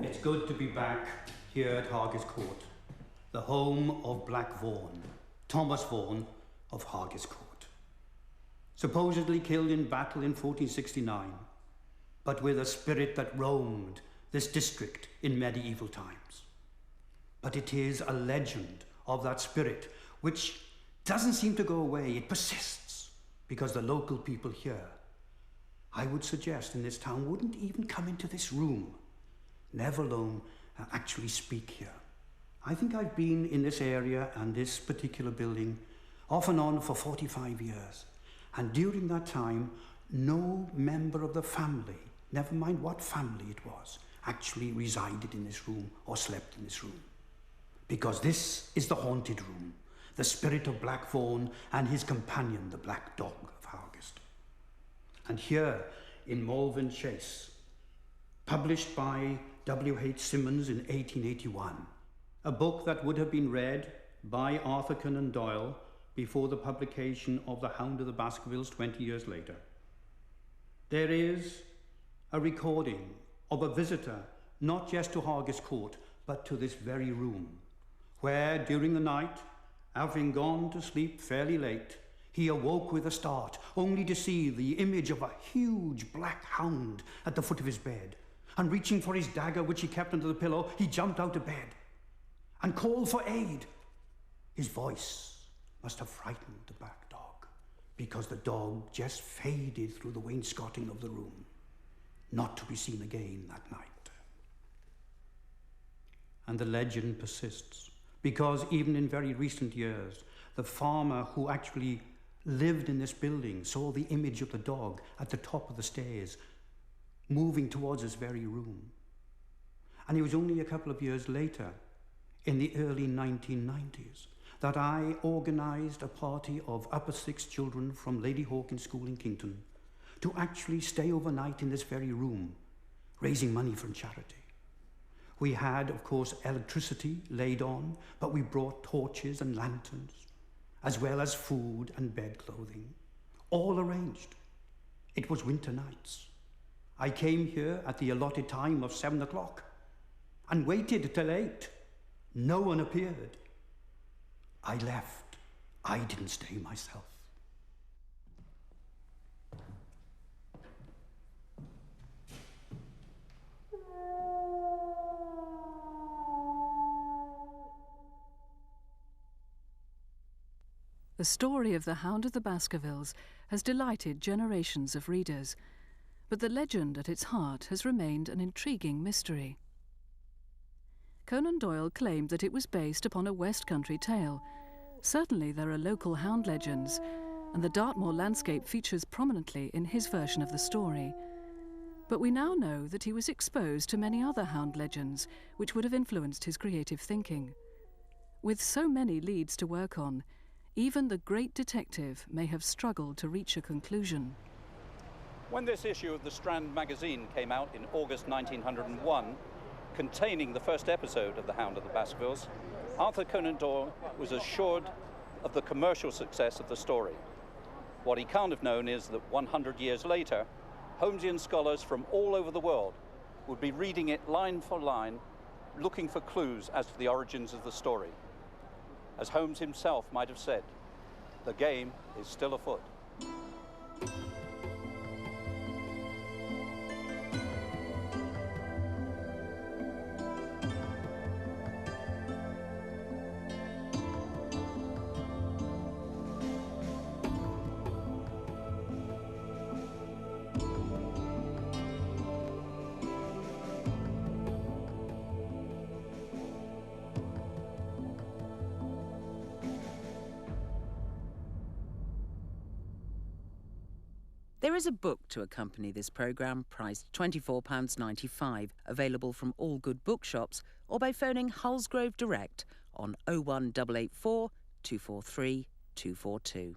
It's good to be back here at Hargis Court, the home of Black Vaughan, Thomas Vaughan of Hargis Court. Supposedly killed in battle in 1469, but with a spirit that roamed this district in medieval times. But it is a legend of that spirit which doesn't seem to go away. It persists because the local people here, I would suggest in this town, wouldn't even come into this room, never alone actually speak here. I think I've been in this area and this particular building off and on for 45 years. And during that time, no member of the family, never mind what family it was, actually resided in this room or slept in this room. Because this is the haunted room, the spirit of Black Vaughan and his companion, the Black Dog of Hargis. And here in Malvern Chase, published by W.H. Symonds in 1881, a book that would have been read by Arthur Conan Doyle before the publication of The Hound of the Baskervilles 20 years later. There is a recording of a visitor, not just to Hargis Court, but to this very room, where during the night, having gone to sleep fairly late, he awoke with a start, only to see the image of a huge black hound at the foot of his bed. And reaching for his dagger, which he kept under the pillow, he jumped out of bed and called for aid. His voice must have frightened the black dog, because the dog just faded through the wainscoting of the room, not to be seen again that night. And the legend persists, because even in very recent years, the farmer who actually lived in this building saw the image of the dog at the top of the stairs, moving towards this very room. And it was only a couple of years later, in the early 1990s, that I organised a party of upper sixth children from Lady Hawkins School in Kington to actually stay overnight in this very room, raising money for charity. We had, of course, electricity laid on, but we brought torches and lanterns, as well as food and bed clothing, all arranged. It was winter nights. I came here at the allotted time of 7 o'clock and waited till 8. No one appeared. I left. I didn't stay myself. The story of the Hound of the Baskervilles has delighted generations of readers, but the legend at its heart has remained an intriguing mystery. Conan Doyle claimed that it was based upon a West Country tale. Certainly there are local hound legends, and the Dartmoor landscape features prominently in his version of the story. But we now know that he was exposed to many other hound legends which would have influenced his creative thinking. With so many leads to work on, even the great detective may have struggled to reach a conclusion. When this issue of the Strand magazine came out in August 1901, containing the first episode of The Hound of the Baskervilles, Arthur Conan Doyle was assured of the commercial success of the story. What he can't have known is that 100 years later, Holmesian scholars from all over the world would be reading it line for line, looking for clues as to the origins of the story. As Holmes himself might have said, the game is still afoot. There is a book to accompany this programme, priced £24.95, available from all good bookshops or by phoning Hullsgrove Direct on 01884 243 242.